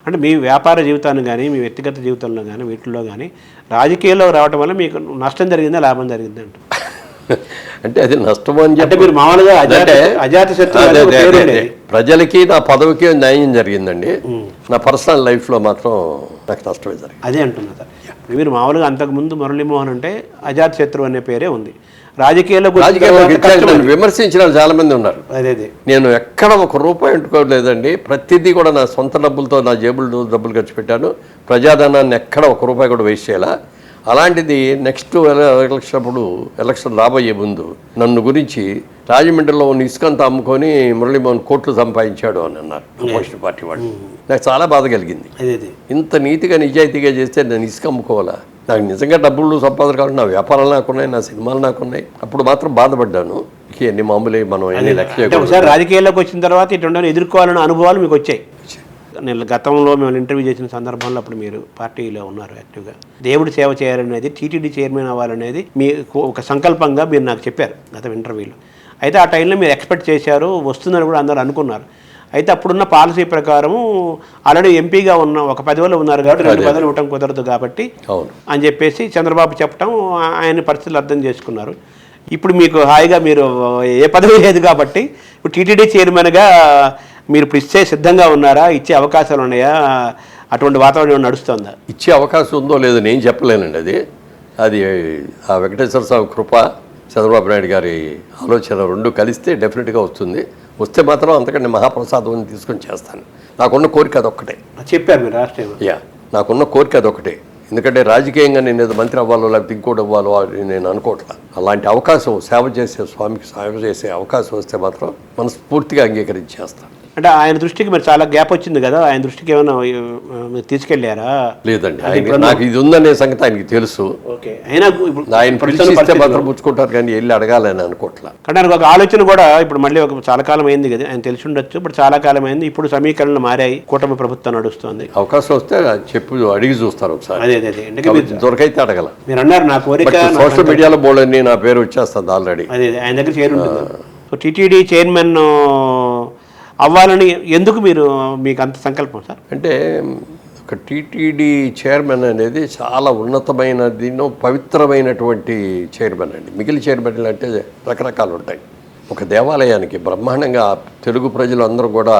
అంటే మీ వ్యాపార జీవితాన్ని కానీ మీ వ్యక్తిగత జీవితంలో కానీ వీటిల్లో కానీ రాజకీయాల్లో రావడం వల్ల మీకు నష్టం జరిగిందా లాభం జరిగిందా అంటే అంటే అది నష్టం అని అంటే మీరు మామూలుగా అజాత శత్రువు ప్రజలకి నా పదవికి న్యాయం జరిగిందండి. నా పర్సనల్ లైఫ్లో మాత్రం నాకు నష్టమే జరిగింది. అదే అంటున్నా సార్. మీరు మామూలుగా అంతకుముందు మురళీమోహన్ అంటే అజాత శత్రువు అనే పేరే ఉంది. రాజకీయాల్లో విమర్శించిన చాలా మంది ఉన్నారు. అదే నేను ఎక్కడ ఒక రూపాయి అంటుకోలేదండి. ప్రతిదీ కూడా నా సొంత డబ్బులతో నా జేబులు డబ్బులు ఖర్చు పెట్టాను. ప్రజాధనాన్ని ఎక్కడ ఒక రూపాయి కూడా వేస్ట్ చేయాల. అలాంటిది నెక్స్ట్ ఎలక్షన్ రాబోయే ముందు నన్ను గురించి రాజమండ్రిలో ఉన్న ఇసుకంతా అమ్ముకొని మురళీమోహన్ కోట్లు సంపాదించాడు అని అన్నారు కమ్యూనిస్ట్ పార్టీ వాళ్ళు. నాకు చాలా బాధ కలిగింది. ఇంత నీతిగా నిజాయితీగా చేస్తే నేను ఇసుక అమ్ముకోవాలా? నాకు నిజంగా డబ్బులు సంపాదన కావాలి. నా వ్యాపారాలు నాకున్నాయి, నా సినిమాలు నాకున్నాయి. అప్పుడు మాత్రం బాధపడ్డాను. ఎన్ని మామూలే మనం ఎన్ని లక్ష్యాలు. రాజకీయాల్లోకి వచ్చిన తర్వాత ఇటువంటి ఎదుర్కోవాలన్న అనుభవాలు మీకు వచ్చాయి. నేను గతంలో మేము ఇంటర్వ్యూ చేసిన సందర్భంలో అప్పుడు మీరు పార్టీలో ఉన్నారు యాక్టివ్గా. దేవుడు సేవ చేయాలనేది, టీటీడీ చైర్మన్ అవ్వాలనేది మీ ఒక సంకల్పంగా మీరు నాకు చెప్పారు గత ఇంటర్వ్యూలో. అయితే ఆ టైంలో మీరు ఎక్స్పెక్ట్ చేశారు, వస్తుందని కూడా అందరూ అనుకున్నారు. అయితే అప్పుడున్న పాలసీ ప్రకారము ఆల్రెడీ ఎంపీగా ఉన్న ఒక పదవిలో ఉన్నారు కాబట్టి 2 పదవులు ఇవ్వటం కుదరదు కాబట్టి అని చెప్పేసి చంద్రబాబు చెప్పడం ఆయన పరిస్థితులు అర్థం చేసుకున్నారు. ఇప్పుడు మీకు హాయిగా మీరు ఏ పదవి లేదు కాబట్టి ఇప్పుడు టీటీడీ చైర్మన్గా మీరు ఇప్పుడు ఇచ్చే సిద్ధంగా ఉన్నారా? ఇచ్చే అవకాశాలు ఉన్నాయా? అటువంటి వాతావరణం నడుస్తుందా? ఇచ్చే అవకాశం ఉందో లేదో నేను చెప్పలేనండి. అది ఆ వెంకటేశ్వర స్వామి కృప, చంద్రబాబు నాయుడు గారి ఆలోచన రెండు కలిస్తే డెఫినెట్గా వస్తుంది. వస్తే మాత్రం అంతకంటే మహాప్రసాదం తీసుకొని చేస్తాను. నాకున్న కోరిక అదొక్కటే. చెప్పారు మీరు రాష్ట్రీయ. నాకున్న కోరిక అదొకటే. ఎందుకంటే రాజకీయంగా నేను ఏదో మంత్రి అవ్వాలో లేకపోతే ఇంకోటి అవ్వాలో నేను అనుకోవట్లా. అలాంటి అవకాశం, సేవ చేసే స్వామికి సేవ చేసే అవకాశం వస్తే మాత్రం మనస్ఫూర్తిగా అంగీకరించేస్తాను. అంటే ఆయన దృష్టికి మరి చాలా గ్యాప్ వచ్చింది కదా, ఆయన దృష్టికి ఏమైనా తీసుకెళ్లారా? లేదండి, నాకు ఇది ఉందనే సంగతి ఆయనకి తెలుసు. ఆయన పిలిచిస్తే మాత్రం పుచ్చుకుంటారు కానీ వెళ్ళి అడగాలని అనుకోవట్లా. కానీ ఆయనకు ఒక ఆలోచన కూడా ఇప్పుడు మళ్ళీ చాలా కాలం అయింది కదా, ఆయన తెలిసి ఉండొచ్చు. ఇప్పుడు చాలా కాలం అయింది. ఇప్పుడు సమీకరణలు మారాయి, కూటమి ప్రభుత్వం నడుస్తుంది. అవకాశం వస్తే చెప్పు, అడిగి చూస్తారు ఒకసారి. అదే దొరకైతే అడగల. మీరు అన్నారు నా కోరిక. సోషల్ మీడియాలో బోల్డని నా పేరు వచ్చేస్తుంది ఆల్రెడీ. అదే ఆయన దగ్గర చేరుంటుంది. సో టీటీడీ చైర్మన్ అవ్వాలని ఎందుకు మీకు అంత సంకల్పం సార్? అంటే ఒక టీటీడీ చైర్మన్ అనేది చాలా ఉన్నతమైనది, పవిత్రమైనటువంటి చైర్మన్ అండి. మిగిలిన చైర్మన్లు అంటే రకరకాలు ఉంటాయి. ఒక దేవాలయానికి బ్రహ్మాండంగా తెలుగు ప్రజలు అందరూ కూడా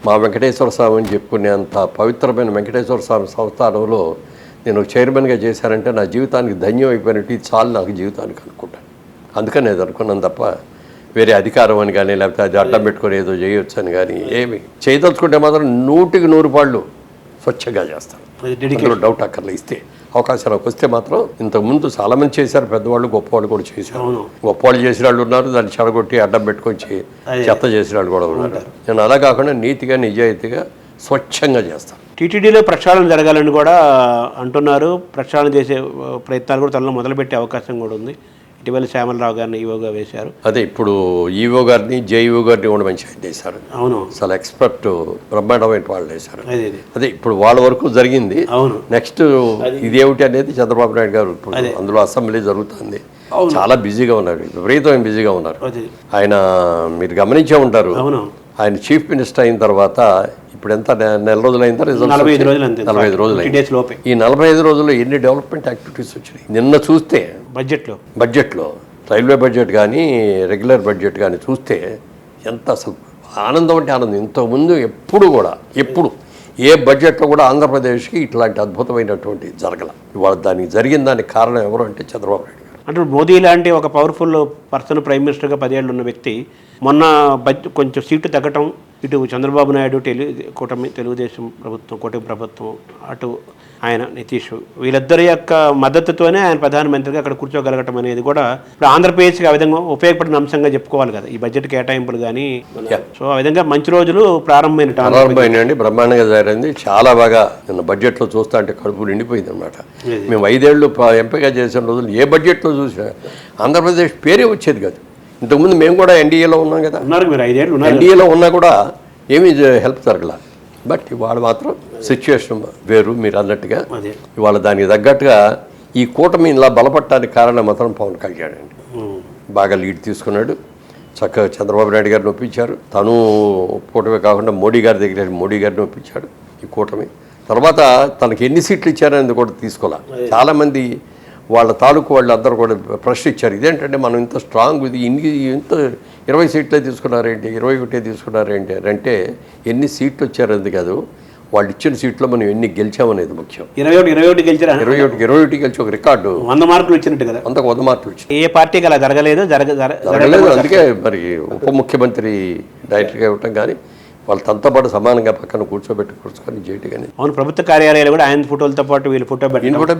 మా వెంకటేశ్వర స్వామి అని చెప్పుకునేంత పవిత్రమైన వెంకటేశ్వర స్వామి సంస్థానంలో నేను చైర్మన్గా చేశానంటే నా జీవితానికి ధన్యం అయిపోయినట్టు ఇది చాలు నాకు జీవితానికి అనుకుంటాను. అందుకని నేను అనుకున్నాను తప్ప వేరే అధికారం అని కానీ లేకపోతే అది అడ్డం పెట్టుకొని ఏదో చేయొచ్చు అని కానీ ఏమి చేయదలుచుకుంటే మాత్రం 100కి 100 పాళ్ళు స్వచ్ఛంగా చేస్తాను. అందులో డౌట్ అక్కర్లే. ఇస్తే అవకాశాలకు వస్తే మాత్రం ఇంతకుముందు చాలామంది చేశారు, పెద్దవాళ్ళు గొప్పవాళ్ళు కూడా చేశారు. గొప్పవాళ్ళు చేసిన వాళ్ళు ఉన్నారు, దాన్ని చెడగొట్టి అడ్డం పెట్టుకొని చెత్త చేసిన వాళ్ళు కూడా ఉన్నారు. నేను అలా కాకుండా నీతిగా నిజాయితీగా స్వచ్ఛంగా చేస్తాను. టీటీడీలో ప్రక్షాళన జరగాలని కూడా అంటున్నారు. ప్రక్షాళన చేసే ప్రయత్నాలు కూడా తనలో మొదలుపెట్టే అవకాశం కూడా ఉంది. ఇటీవల శ్యామలరావు గారిని ఈవోగా వేశారు. అదే ఇప్పుడు ఈవో గారిని జేఈఓ గారిని కూడా మంచి చేశారు. అవును, చాలా ఎక్స్పర్ట్ బ్రహ్మాండమైన వాళ్ళు చేశారు. అదే ఇప్పుడు వాళ్ళ వరకు జరిగింది. అవును, నెక్స్ట్ ఇదేమిటి అనేది చంద్రబాబు నాయుడు గారు అందులో అసెంబ్లీ జరుగుతుంది. చాలా బిజీగా ఉన్నారు, విపరీతమైన బిజీగా ఉన్నారు. ఆయన మీరు గమనించే ఉంటారు, ఆయన చీఫ్ మినిస్టర్ అయిన తర్వాత ఇప్పుడు ఎంత నెల రోజులు అయిందా? 45 రోజులు అయింది. ఈ 45 రోజుల్లో ఎన్ని డెవలప్మెంట్ యాక్టివిటీస్ వచ్చినాయి నిన్న చూస్తే బడ్జెట్లో రైల్వే బడ్జెట్ కానీ రెగ్యులర్ బడ్జెట్ కానీ చూస్తే ఎంత అసలు ఆనందం అంటే ఆనందం. ఇంతకుముందు ఎప్పుడు ఏ బడ్జెట్లో కూడా ఆంధ్రప్రదేశ్కి ఇట్లాంటి అద్భుతమైనటువంటి జరగల. ఇవాళ దానికి జరిగిన దానికి కారణం ఎవరు అంటే చంద్రబాబు నాయుడు గారు. అంటే మోదీ లాంటి ఒక పవర్ఫుల్ పర్సన్ ప్రైమ్ మినిస్టర్గా 10 ఏళ్ళు ఉన్న వ్యక్తి మొన్న కొంచెం సీటు తగ్గటం, ఇటు చంద్రబాబు నాయుడు తెలుగుదేశం ప్రభుత్వం, కూటమి ప్రభుత్వం, అటు ఆయన నితీష్, వీళ్ళిద్దరి యొక్క మద్దతుతోనే ఆయన ప్రధానమంత్రిగా అక్కడ కూర్చోగలగటం అనేది కూడా ఇప్పుడు ఆంధ్రప్రదేశ్కి ఆ విధంగా ఉపయోగపడిన అంశంగా చెప్పుకోవాలి కదా, ఈ బడ్జెట్ కేటాయింపులు కానీ. సో ఆ విధంగా మంచి రోజులు ప్రారంభమైనండి, బ్రహ్మాండంగా జరిగింది. చాలా బాగా నిన్న బడ్జెట్లో చూస్తా అంటే కడుపు నిండిపోయింది అనమాట. మేము 5 ఏళ్ళు ఎంపీగా చేసిన రోజులు ఏ బడ్జెట్లో చూసినా ఆంధ్రప్రదేశ్ పేరే వచ్చేది కాదు. ఇంతకుముందు మేము కూడా ఎన్డీఏలో ఉన్నాం కదా, ఎన్డీఏలో ఉన్నా కూడా ఏమీ హెల్ప్ జరగల. బట్ ఇవాళ మాత్రం సిచ్యువేషన్ వేరు. మీరు అన్నట్టుగా ఇవాళ దానికి తగ్గట్టుగా ఈ కూటమి ఇలా బలపడటానికి కారణం మాత్రం పవన్ కళ్యాణ్ అండి. బాగా లీడ్ తీసుకున్నాడు. చక్కగా చంద్రబాబు నాయుడు గారిని ఒప్పించారు. తను కూటమి కాకుండా మోడీ గారి దగ్గర మోడీ గారిని ఒప్పించాడు. ఈ కూటమి. తర్వాత తనకి ఎన్ని సీట్లు ఇచ్చారనేది కూడా తీసుకోవాలి. చాలామంది వాళ్ళ తాలూకు వాళ్ళు అందరూ కూడా ప్రశ్న ఇచ్చారు, ఇదేంటంటే మనం ఇంత స్ట్రాంగ్ ఇది ఇంత 20 సీట్లే తీసుకున్నారేంటి, 21 తీసుకున్నారేంటి అంటే ఎన్ని సీట్లు వచ్చారనేది కాదు, వాళ్ళు ఇచ్చిన సీట్లో మనం ఎన్ని గెలిచామనేది ముఖ్యం. 21 గెలిచారా? 21 గెలిచి ఒక రికార్డు 100 మార్కులు ఇచ్చినట్టు కదా. 100 మార్కులు ఇచ్చి ఏ పార్టీకి అలా జరగలేదు. అందుకే మరి ఉప ముఖ్యమంత్రి డైరెక్ట్గా ఇవ్వటం కానీ వాళ్ళు తనతో పాటు సమానంగా పక్కన కూర్చొని చేయటం కానీ. అవును, ప్రభుత్వ కార్యాలయాలు కూడా ఆయన ఫోటోలతో పాటు వీళ్ళు ఫోటో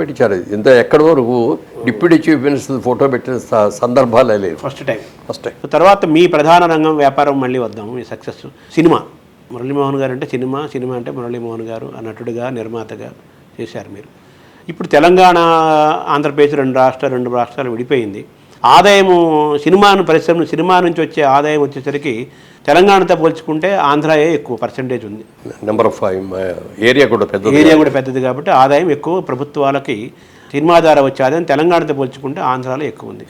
పెట్టించారు. ఇంత ఎక్కడో నువ్వు డిప్యూటీ చీఫ్ మినిస్టర్ ఫోటో పెట్టిన సందర్భాలే లేవు. First time. తర్వాత మీ ప్రధాన రంగం వ్యాపారం మళ్ళీ వద్దాము. మీ సక్సెస్ సినిమా. మురళీమోహన్ గారు అంటే సినిమా అంటే మురళీమోహన్ గారు నటుడిగా నిర్మాతగా చేశారు మీరు. ఇప్పుడు తెలంగాణ ఆంధ్రప్రదేశ్ రెండు రాష్ట్రాలు విడిపోయింది. ఆదాయము సినిమా నుంచి వచ్చే ఆదాయం వచ్చేసరికి తెలంగాణతో పోల్చుకుంటే ఆంధ్రాయే ఎక్కువ పర్సెంటేజ్ ఉంది. నెంబర్ ఆఫ్ ఏరియా కూడా పెద్దది కాబట్టి ఆదాయం ఎక్కువ ప్రభుత్వాలకి. సినిమా ద్వారా వచ్చే ఆదాయం తెలంగాణతో పోల్చుకుంటే ఆంధ్రాలో ఎక్కువ ఉంది.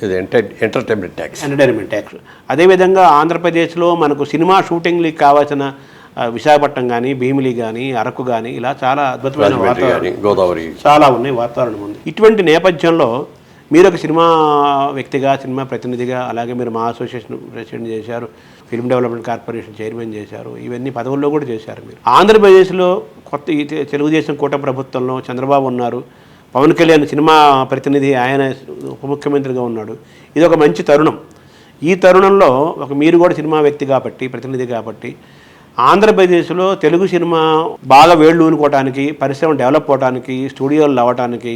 Entertainment tax. అదేవిధంగా ఆంధ్రప్రదేశ్లో మనకు సినిమా షూటింగ్లకి కావాల్సిన విశాఖపట్నం కానీ, భీమిలి కానీ, అరకు కానీ ఇలా చాలా అద్భుతమైన వాతావరణం, గోదావరి చాలా ఉన్నాయి, వాతావరణం ఉంది. ఇటువంటి నేపథ్యంలో మీరు ఒక సినిమా వ్యక్తిగా, సినిమా ప్రతినిధిగా, అలాగే మీరు మా అసోసియేషన్ ప్రెసిడెంట్ చేశారు, ఫిల్మ్ డెవలప్మెంట్ కార్పొరేషన్ చైర్మన్ చేశారు, ఇవన్నీ పదవుల్లో కూడా చేశారు మీరు. ఆంధ్రప్రదేశ్లో తెలుగుదేశం కూటమి ప్రభుత్వంలో చంద్రబాబు ఉన్నారు, పవన్ కళ్యాణ్ సినిమా ప్రతినిధి, ఆయన ఉప ముఖ్యమంత్రిగా ఉన్నాడు. ఇది ఒక మంచి తరుణం. ఈ తరుణంలో మీరు కూడా సినిమా వ్యక్తి కాబట్టి, ప్రతినిధి కాబట్టి, ఆంధ్రప్రదేశ్లో తెలుగు సినిమా బాగా వేళ్ళు ఊనుకోవడానికి, పరిశ్రమ డెవలప్ అవడానికి, స్టూడియోలు అవ్వడానికి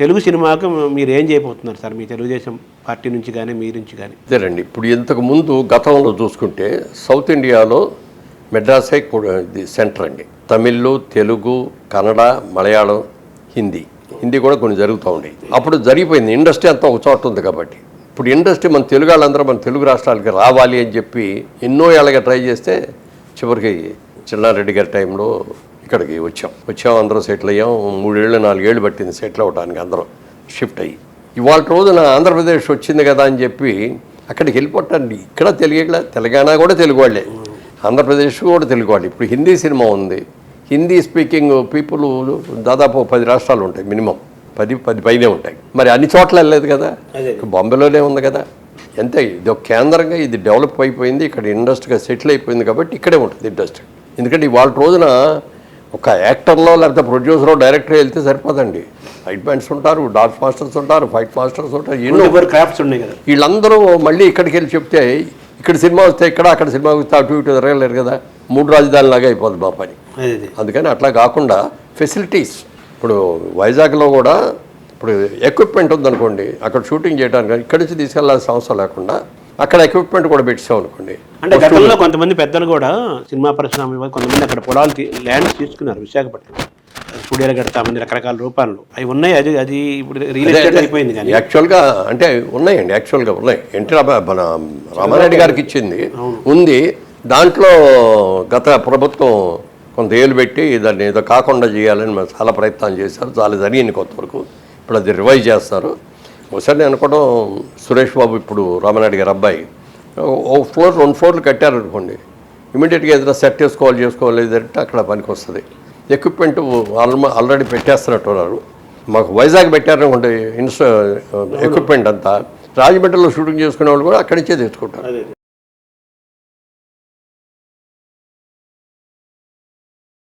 తెలుగు సినిమాకు మీరు ఏం చేయబోతున్నారు సార్, మీ తెలుగుదేశం పార్టీ నుంచి కానీ మీ నుంచి కానీ? అదేనండి, ఇప్పుడు ఇంతకు ముందు గతంలో చూసుకుంటే సౌత్ ఇండియాలో మెడ్రాసే సెంటర్ అండి. తమిళ్, తెలుగు, కన్నడ, మలయాళం, హిందీ కూడా కొన్ని జరుగుతూ ఉండేవి. అప్పుడు జరిగిపోయింది. ఇండస్ట్రీ అంతా ఒక చోట ఉంది కాబట్టి ఇప్పుడు ఇండస్ట్రీ మన తెలుగు వాళ్ళందరూ మన తెలుగు రాష్ట్రాలకి రావాలి అని చెప్పి ఎన్నో ఏళ్ళగా ట్రై చేస్తే చివరికి చిన్నారెడ్డి గారి టైంలో ఇక్కడికి వచ్చాం అందరూ సెటిల్ అయ్యాం. 3-4 ఏళ్ళు పట్టింది సెటిల్ అవ్వడానికి, అందరూ షిఫ్ట్ అయ్యి. ఇవాళ రోజున ఆంధ్రప్రదేశ్ వచ్చింది కదా అని చెప్పి అక్కడికి వెళ్ళిపోతాండి. ఇక్కడ తెలంగాణ కూడా తెలుగు వాళ్ళే, ఆంధ్రప్రదేశ్ కూడా తెలుగు వాళ్ళు. ఇప్పుడు హిందీ సినిమా ఉంది, హిందీ స్పీకింగ్ పీపుల్ దాదాపు 10 రాష్ట్రాలు ఉంటాయి, మినిమం 10 పైనే ఉంటాయి. మరి అన్ని చోట్ల వెళ్ళలేదు కదా, బాంబేలోనే ఉంది కదా. అంతే, ఇది ఒక కేంద్రంగా ఇది డెవలప్ అయిపోయింది, ఇక్కడ ఇండస్ట్రీగా సెటిల్ అయిపోయింది కాబట్టి ఇక్కడే ఉంటుంది ఇండస్ట్రీ. ఎందుకంటే ఇవాళ రోజున ఒక యాక్టర్లో లేకపోతే ప్రొడ్యూసరో డైరెక్టర్ వెళ్తే సరిపోదండి. ఫైట్ బ్యాండ్స్ ఉంటారు, డాన్స్ మాస్టర్స్ ఉంటారు, ఫైట్ మాస్టర్స్ ఉంటారు, ఎన్నో క్రాఫ్ట్స్ ఉన్నాయి కదా. వీళ్ళందరూ మళ్ళీ ఇక్కడికి వెళ్ళి చెప్తే ఇక్కడ సినిమా వస్తే ఇక్కడ, అక్కడ సినిమా వస్తే అటు ఇటు తిరగలేరు కదా. 3 రాజధానులాగా అయిపోతుంది మా పని. అందుకని అట్లా కాకుండా ఫెసిలిటీస్, ఇప్పుడు వైజాగ్లో కూడా ఇప్పుడు ఎక్విప్మెంట్ ఉందనుకోండి, అక్కడ షూటింగ్ చేయడానికి ఇక్కడి నుంచి తీసుకెళ్లాల్సిన అవసరం లేకుండా అక్కడ ఎక్విప్మెంట్ కూడా పెట్టాం అనుకోండి. అంటే గతంలో కొంతమంది పెద్దలు కూడా సినిమా పరిశ్రమ కొంతమంది అక్కడ పొలాలు ల్యాండ్స్ తీసుకున్నారు విశాఖపట్నం, స్టూడియోలు కడతామని రకరకాల రూపాలు అవి ఉన్నాయి. అది ఇప్పుడు రియల్ ఎస్టేట్ అయిపోయింది. కానీ యాక్చువల్గా అంటే ఉన్నాయండి, యాక్చువల్గా ఉన్నాయి. మన రామారెడ్డి గారికి ఇచ్చింది ఉంది. దాంట్లో గత ప్రభుత్వం కొంత ఏళ్ళు పెట్టి దాన్ని ఏదో కాకుండా చేయాలని మనం చాలా ప్రయత్నాలు చేశారు, చాలా జరిగింది కొంతవరకు. ఇప్పుడు అది రివైజ్ చేస్తారు. ఒకసారి నేను అనుకోవడం, సురేష్ బాబు ఇప్పుడు రామారెడ్డి గారి అబ్బాయి 2 ఫ్లోర్లు కట్టారనుకోండి, ఇమీడియట్గా ఏదైనా సెట్ చేసుకోవాలి లేదంటే అక్కడ పనికి వస్తుంది. ఎక్విప్మెంట్ ఆల్రెడీ పెట్టేస్తున్నట్టున్నారు. మాకు వైజాగ్ పెట్టారనుకోండి ఎక్విప్మెంట్ అంతా, రాజమండ్రిలో షూటింగ్ చేసుకునే వాళ్ళు కూడా అక్కడి నుంచే తెచ్చుకుంటారు.